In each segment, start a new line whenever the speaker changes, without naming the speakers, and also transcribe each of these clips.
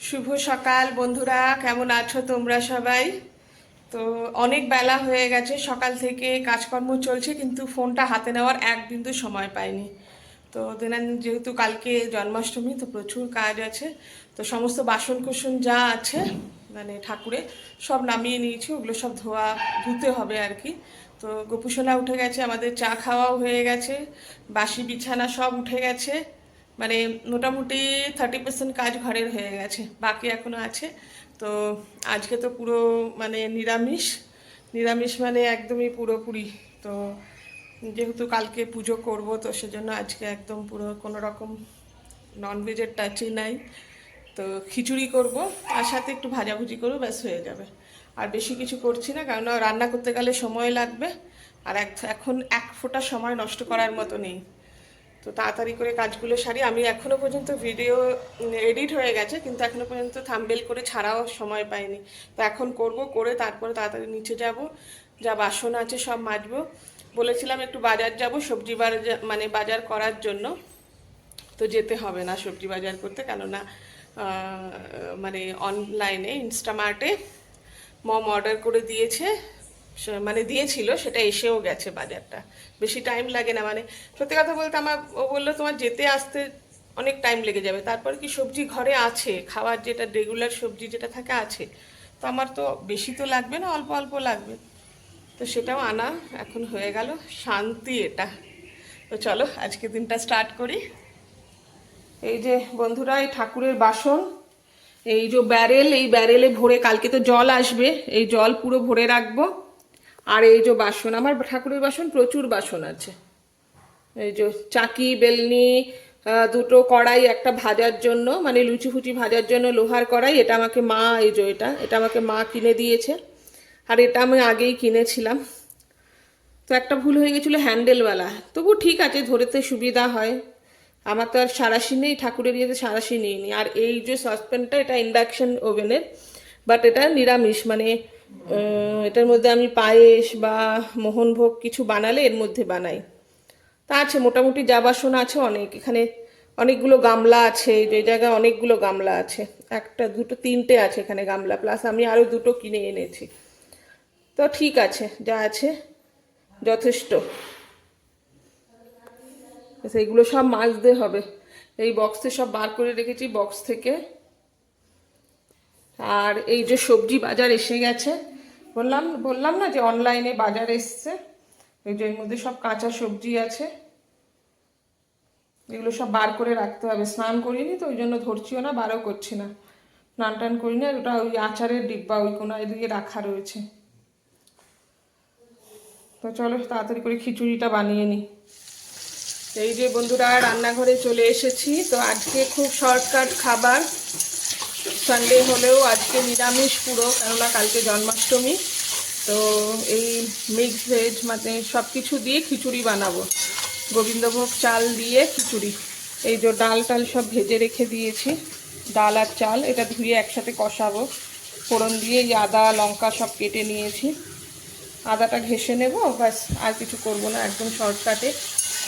শুভ সকাল বন্ধুরা, কেমন আছো তোমরা সবাই? তো অনেক বেলা হয়ে গেছে, সকাল থেকে কাজকর্ম চলছে কিন্তু ফোনটা হাতে নেওয়ার এক বিন্দু সময় পাইনি। তো যেহেতু কালকে জন্মাষ্টমী, তো প্রচুর কাজ আছে। তো সমস্ত বাসন কুসন যা আছে মানে ঠাকুরে সব নামিয়ে নিয়েছি, ওগুলো সব ধুতে হবে আর কি। তো গোপুসোনা উঠে গেছে, আমাদের চা খাওয়াও হয়ে গেছে, বাসি বিছানা সব উঠে গেছে। মানে মোটামুটি 30% কাজ ঘরের হয়ে গেছে, বাকি এখনো আছে। তো আজকে তো পুরো মানে নিরামিষ নিরামিষ মানে একদমই পুরোপুরি। তো যেহেতু কালকে পুজো করব, তো সেজন্য আজকে একদম পুরো কোনো রকম ননভেজের টাচই নাই। তো খিচুড়ি করব, আর সাথে একটু ভাজাভুজি করবো, ব্যাস হয়ে যাবে। আর বেশি কিছু করছি না, কারণ রান্না করতে গেলে সময় লাগবে। আর এখন এক ফোঁটা সময় নষ্ট করার মতো নেই। তো তাড়াতাড়ি করে কাজগুলো সারি। আমি এখনো পর্যন্ত ভিডিও এডিট হয়ে গেছে, কিন্তু এখনো পর্যন্ত থাম্বনেল করে ছাড়াও সময় পাইনি। তো এখন করব, করে তারপরে তাড়াতাড়ি নিচে যাব, যা বাসন আছে সব মাজবো। বলেছিলাম একটু বাজার যাব, সবজি বাজার মানে বাজার করার জন্য। তো যেতে হবে না সবজি বাজার করতে, কেননা মানে অনলাইনে ইনস্টামার্টে মম অর্ডার করে দিয়েছে, মানে দিয়েছিল, সেটা এসেও গেছে বাজারটা। বেশি টাইম লাগে না, মানে সত্যি কথা বলতে আমার ও বললো তোমার যেতে আসতে অনেক টাইম লেগে যাবে, তারপর কি সবজি ঘরে আছে, খাওয়ার যেটা রেগুলার সবজি যেটা থাকে আছে। তো আমার তো বেশি তো লাগবে না, অল্প অল্প লাগবে। তো সেটাও আনা এখন হয়ে গেল, শান্তি এটা। তো চলো আজকে দিনটা স্টার্ট করি। এই যে বন্ধুরা, এই ঠাকুরের বাসন, এই যে ব্যারেল, এই ব্যারেলে ভরে, কালকে তো জল আসবে, এই জল পুরো ভরে রাখবো। আর এই যে বাসন, আমার ঠাকুরের বাসন প্রচুর বাসন আছে। এই যে চাকি, বেলনি, দুটো কড়াই, একটা ভাজার জন্য মানে লুচি ফুচি ভাজার জন্য লোহার কড়াই, এটা আমাকে মা, এই যে এটা এটা আমাকে মা কিনে দিয়েছে। আর এটা আমি আগেই কিনেছিলাম। তো একটা ভুল হয়ে গেছিলো হ্যান্ডেলওয়ালা, তবু ঠিক আছে, ধরেতে সুবিধা হয়। আমার তো আর সাঁড়াশি নেই, ঠাকুরের ইয়েতে সাঁড়াশি নিইনি। আর এই যে সসপ্যানটা, এটা ইন্ডাকশন ওভেনের, বাট এটা নিরামিষ, মানে এটার মধ্যে আমি পায়েস বা মোহনভোগ কিছু বানালে এর মধ্যে বানাই। তা আছে মোটামুটি, যা বাসন আছে অনেক। এখানে অনেকগুলো গামলা আছে, যে জায়গায় অনেকগুলো গামলা আছে, একটা দুটো তিনটে আছে এখানে গামলা, প্লাস আমি আরও দুটো কিনে এনেছি। তো ঠিক আছে, যা আছে যথেষ্ট। সেইগুলো সব মাজতে হবে। এই বক্সে সব বার করে রেখেছি, বক্স থেকে। আর এই যে সবজি বাজার এসে গেছে, বললাম বললাম না যে অনলাইনে বাজার এসছে। এই যে এর মধ্যে সব কাঁচা সবজি আছে, এগুলো সব বার করে রাখতে হবে। স্নান করিনি তো ওই জন্য ধরছিও না, বারও করছি না। স্নান টান করিনি। আর ওটা ওই আচারের ডিব্বা ওই কোনো এদিকে রাখা রয়েছে। তো চলো তাড়াতাড়ি করে খিচুড়িটা বানিয়ে নিই। এই যে বন্ধুরা, রান্নাঘরে চলে এসেছি। তো আজকে খুব শর্টকাট খাবার, সানডে হলেও আজকে নিরামিষ পুরো, কেননা কালকে জন্মাষ্টমী। তো এই মিক্স ভেজ মানে সব কিছু দিয়ে খিচুড়ি বানাবো, গোবিন্দভোগ চাল দিয়ে খিচুড়ি। এই যে ডাল টাল সব ভেজে রেখে দিয়েছি, ডাল আর চাল এটা ধুয়ে একসাথে কষাবো ফোড়ন দিয়ে। এই আদা লঙ্কা সব কেটে নিয়েছি, আদাটা ঘেঁষে নেব, ব্যাস। আর কিছু করব না, একদম শর্টকাটে।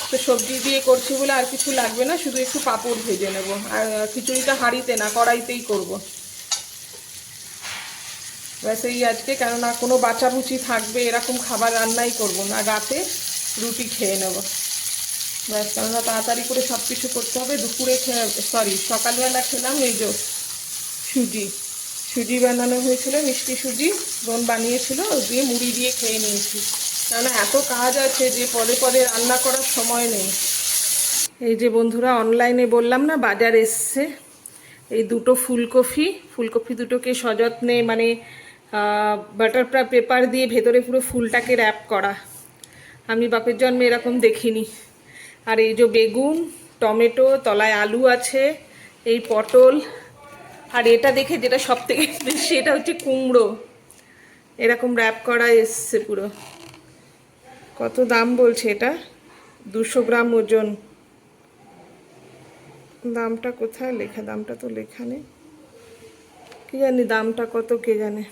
তো সবজি দিয়ে করছি বলে আর কিছু লাগবে না, শুধু একটু পাঁপড় ভেজে নেব। আর খিচুড়িটা হাঁড়িতে না, কড়াইতেই করব। ব্যাস এই আজকে, কেননা কোনো বাঁচাবুচি থাকবে এরকম খাবার রান্নাই করব না, রাতে রুটি খেয়ে নেব ব্যাস। কেননা তাড়াতাড়ি করে সব কিছু করতে হবে। দুপুরে সকালবেলা খেলাম এই যে সুজি, সুজি বানানো হয়েছিল, মিষ্টি সুজি বোন বানিয়েছিল, ওই দিয়ে মুড়ি দিয়ে খেয়ে নিয়েছি। কেননা এত কাজ আছে যে পদে পদে রান্না করার সময় নেই। এই যে বন্ধুরা, অনলাইনে বললাম না বাজার এসছে, এই দুটো ফুলকপি, ফুলকপি দুটোকে সযত্নে মানে বাটার পেপার দিয়ে ভেতরে পুরো ফুলটাকে র্যাপ করা, আমি বাপের জন্মে এরকম দেখিনি। আর এই যে বেগুন, টমেটো, তলায় আলু আছে, এই পটল। আর এটা দেখে যেটা সব থেকে বেশি, এটা হচ্ছে কুমড়ো, এরকম র্যাপ করা এসছে পুরো। কত দাম বলছে এটা? 200 গ্রাম ওজন। দামটা কোথায় লেখা? দামটা তো লেখা নেই, কি জানি দামটা কত, কে জানে।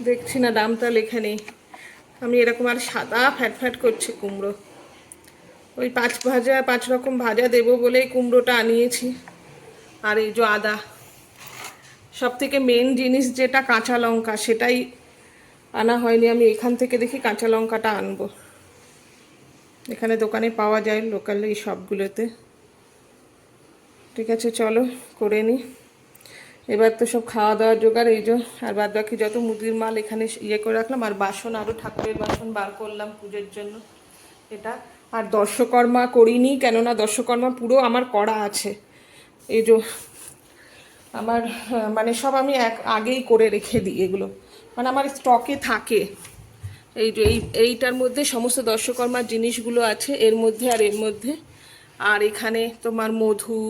দেখছি না, দামটা লেখা নেই। আমি এরকম, আর সাদা ফ্যাট ফ্যাট করছে কুমড়ো। ওই 5 রকম ভাজা দেবো বলেই কুমড়োটা আনিয়েছি। আর এই যে আদা, সব থেকে মেন জিনিস যেটা কাঁচা লঙ্কা, সেটাই আনা হয়নি। আমি এখান থেকে দেখি কাঁচা লঙ্কাটা আনবো। এখানে দোকানে পাওয়া যায় লোকাল এই সবগুলোতে। ঠিক আছে, চলো করে নিই। এবার তো সব খাওয়া দাওয়ার জোগাড়, এই যে। আর বাদ বাকি যত মুদির মাল এখানে ইয়ে করে রাখলাম। আর বাসন, আরও ঠাকুরের বাসন বার করলাম পুজোর জন্য এটা। আর দর্শকর্মা করিনি, কেননা দর্শকর্মা পুরো আমার করা আছে। এই যে আমার মানে সব আমি আগেই করে রেখে দিই এগুলো, মানে আমার স্টকে থাকে। এই যে এইটার মধ্যে সমস্ত দর্শকর্মার জিনিসগুলো আছে, এর মধ্যে আর এর মধ্যে। আর এখানে তোমার মধু,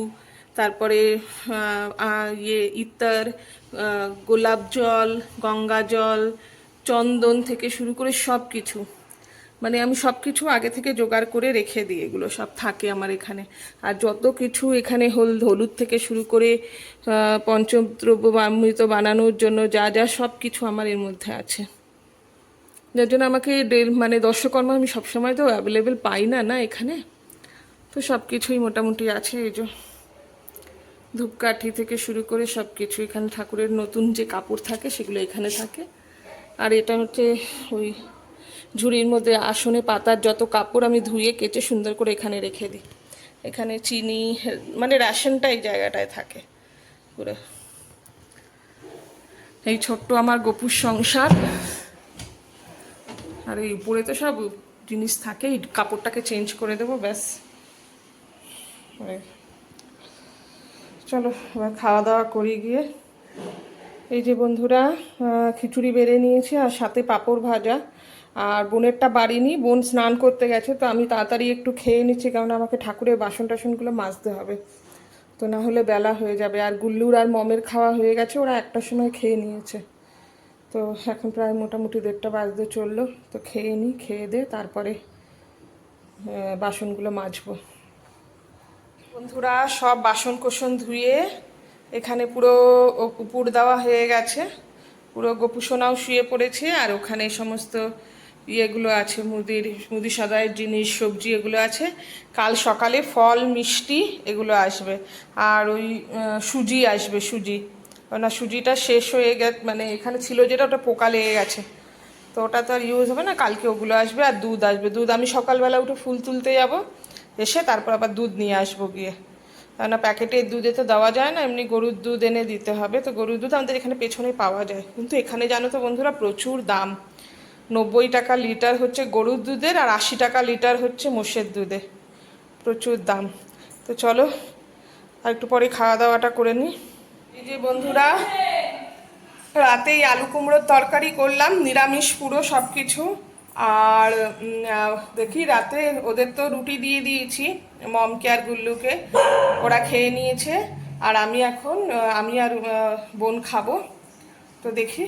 তারপরে ইত্তর, গোলাপ জল, গঙ্গা জল, চন্দন থেকে শুরু করে সব কিছু, মানে আমি সব কিছু আগে থেকে জোগাড় করে রেখে দিই। এগুলো সব থাকে আমার এখানে। আর যত কিছু এখানে হলুদ থেকে শুরু করে পঞ্চদ্রব্য অমৃত বানানোর জন্য যা যা সব কিছু আমার এর মধ্যে আছে। যার জন্য আমাকে মানে দর্শকর্মা আমি সবসময় তো অ্যাভেলেবেল পাই না না এখানে, তো সব কিছুই মোটামুটি আছে। এই যে ধূপকাঠি থেকে শুরু করে সব কিছু এখানে, ঠাকুরের নতুন যে কাপড় থাকে সেগুলো এখানে থাকে। আর এটা হচ্ছে ওই ঝুড়ির মধ্যে আসনে পাতার যত কাপড় আমি ধুয়ে কেচে সুন্দর করে এখানে রেখে দিই। এখানে চিনি, মানে রেশনটা এই জায়গাটায় থাকে পুরো। এই ছোট্ট আমার গপুর সংসার। আর এই উপরে তো সব জিনিস থাকে, এই কাপড়টাকে চেঞ্জ করে দেবো, ব্যাস। চলো এবার খাওয়া দাওয়া করি গিয়ে। এই যে বন্ধুরা, খিচুড়ি বেড়ে নিয়েছি আর সাথে পাঁপড় ভাজা। আর বোনেরটা বাড়িনি, বোন স্নান করতে গেছে, তো আমি তাড়াতাড়ি একটু খেয়ে নিচ্ছি, কারণ আমাকে ঠাকুরের বাসন টাসনগুলো মাজতে হবে, তো না হলে বেলা হয়ে যাবে। আর গুল্লুর আর মমের খাওয়া হয়ে গেছে, ওরা একটার সময় খেয়ে নিয়েছে। তো এখন প্রায় মোটামুটি 1:30 বাজতে চললো। তো খেয়ে নিই, খেয়ে দে তারপরে বাসনগুলো মাজবো। বন্ধুরা, সব বাসন কোসন ধুয়ে এখানে পুরো উপর দেওয়া হয়ে গেছে। পুরো গোপুসোনাও শুয়ে পড়েছে। আর ওখানে সমস্ত ইয়েগুলো আছে, মুদি সদাইয়ের জিনিস, সবজি এগুলো আছে। কাল সকালে ফল মিষ্টি এগুলো আসবে। আর ওই সুজি আসবে, সুজি। না, সুজিটা শেষ হয়ে গেছে, মানে এখানে ছিল যেটা, ওটা পোকা লেগে গেছে, তো ওটা তো আর ইউজ হবে না। কালকে ওগুলো আসবে। আর দুধ আসবে। দুধ আমি সকালবেলা উঠে ফুল তুলতে যাব, এসে তারপর আবার দুধ নিয়ে আসবো গিয়ে, কেননা প্যাকেটের দুধে তো দেওয়া যায় না, এমনি গরুর দুধ এনে দিতে হবে। তো গরুর দুধ আমাদের এখানে পেছনে পাওয়া যায়, কিন্তু এখানে জানো তো বন্ধুরা প্রচুর দাম। 90 টাকা লিটার হচ্ছে গরুর দুধের, আর 80 টাকা লিটার হচ্ছে মোষের দুধে, প্রচুর দাম। তো চলো আর একটু পরে খাওয়া দাওয়াটা করে নিই। এই যে বন্ধুরা, রাতেই আলু কুমড়োর তরকারি করলাম, নিরামিষ পুরো সব কিছু। আর দেখি রাতে ওদের তো রুটি দিয়ে দিয়েছি, মমকে আর গুল্লুকে, ওরা খেয়ে নিয়েছে। আর আমি এখন আমি আর বোন খাবো। তো দেখি,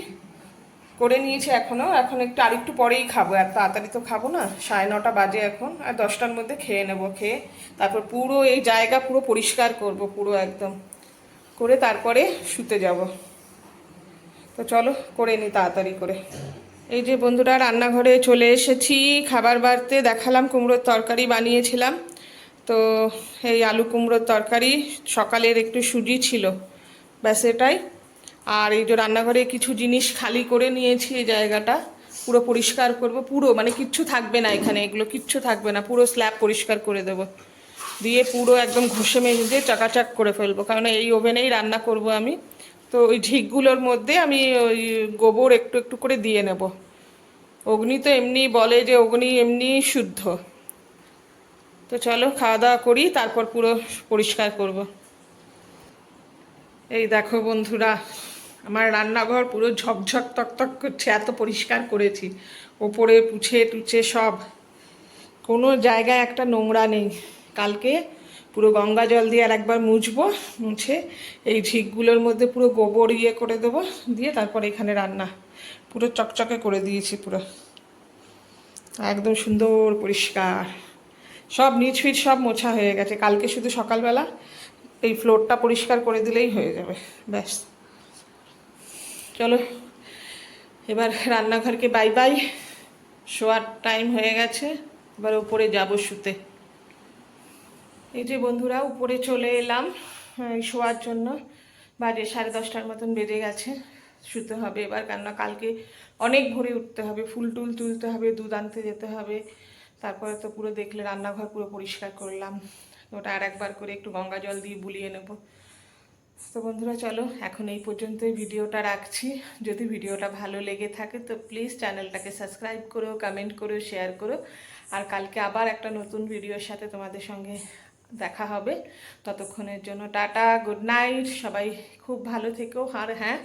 করে নিয়েছি এখন একটু আরেকটু পরেই খাবো, আর তাড়াতাড়ি তো খাবো না। 9:30 বাজে এখন, আর 10টার মধ্যে খেয়ে নেবো। খেয়ে তারপর পুরো এই জায়গা পুরো পরিষ্কার করব, পুরো একদম করে তারপরে শুতে যাব। তো চলো করে নিই তাড়াতাড়ি করে। এই যে বন্ধুরা, রান্নাঘরে চলে এসেছি। খাবার বাড়তে দেখালাম, কুমড়োর তরকারি বানিয়েছিলাম। তো এই আলু কুমড়োর তরকারি, সকালের একটু সুজি ছিল, ব্যাস এটাই। আর এই যে রান্নাঘরে কিছু জিনিস খালি করে নিয়েছি, এই জায়গাটা পুরো পরিষ্কার করব, পুরো মানে কিচ্ছু থাকবে না এখানে, এগুলো কিচ্ছু থাকবে না, পুরো স্ল্যাব পরিষ্কার করে দেবো, দিয়ে পুরো একদম ঘষে মেজে দিয়ে চাকাচাক করে ফেলবো, কারণ এই ওভেনেই রান্না করব আমি। তো ওই ঝিকগুলোর মধ্যে আমি ওই গোবর একটু একটু করে দিয়ে নেব। অগ্নি তো এমনি বলে যে অগ্নি এমনি শুদ্ধ। তো চলো খাওয়া দাওয়া করি, তারপর পুরো পরিষ্কার করব। এই দেখো বন্ধুরা, আমার রান্নাঘর পুরো ঝকঝক তকতক করছে, এত পরিষ্কার করেছি। ওপরে পুছে টুছে সব, কোনো জায়গায় একটা নোংরা নেই। কালকে পুরো গঙ্গা জল দিয়ে আর একবার মুছবো, মুছে এই ঝিকগুলোর মধ্যে পুরো গোবর ইয়ে করে দেবো, দিয়ে তারপর এখানে রান্না পুরো চকচকে করে দিয়েছি, পুরো একদম সুন্দর পরিষ্কার। সব নিচ ফিট সব মোছা হয়ে গেছে। কালকে শুধু সকালবেলা এই ফ্লোরটা পরিষ্কার করে দিলেই হয়ে যাবে, ব্যাস। চলো এবার রান্নাঘরকে বাই বাই, শোয়ার টাইম হয়ে গেছে, এবার উপরে যাবো শুতে। এই যে বন্ধুরা উপরে চলে এলাম শোয়ার জন্য। বাজে 10:30টার মতন বেজে গেছে। শুতে হবে এবার, কেননা কালকে অনেক ভোরে উঠতে হবে, ফুল টুল তুলতে হবে, দুধ আনতে যেতে হবে। তারপরে তো পুরো দেখলে রান্নাঘর পুরো পরিষ্কার করলাম, ওটা আর একবার করে একটু গঙ্গা জল দিয়ে বুলিয়ে নেব। তো বন্ধুরা চলো এখন এই পর্যন্তই ভিডিওটা রাখছি। যদি ভিডিওটা ভালো লেগে থাকে তো প্লিজ চ্যানেলটাকে সাবস্ক্রাইব করো, কমেন্ট করো, শেয়ার করো। আর কালকে আবার একটা নতুন ভিডিওর সাথে তোমাদের সঙ্গে দেখা হবে। ততক্ষণের জন্য টাটা, গুড নাইট, সবাই খুব ভালো থেকো। আর হ্যাঁ,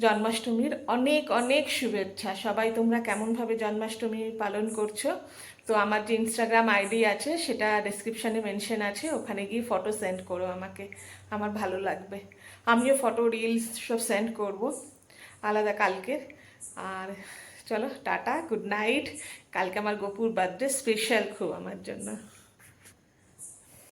জন্মাষ্টমীর অনেক অনেক শুভেচ্ছা। সবাই তোমরা কেমনভাবে জন্মাষ্টমী পালন করছো, তো আমার যে ইনস্টাগ্রাম আইডি আছে সেটা ডেসক্রিপশানে মেনশন আছে, ওখানে গিয়ে ফটো সেন্ড করো আমাকে, আমার ভালো লাগবে। আমিও ফটো রিলস সব সেন্ড করব আলাদা কালকের। আর চলো টাটা, গুড নাইট। কালকে আমার গপুর বার্থডে, স্পেশাল খুব আমার জন্য।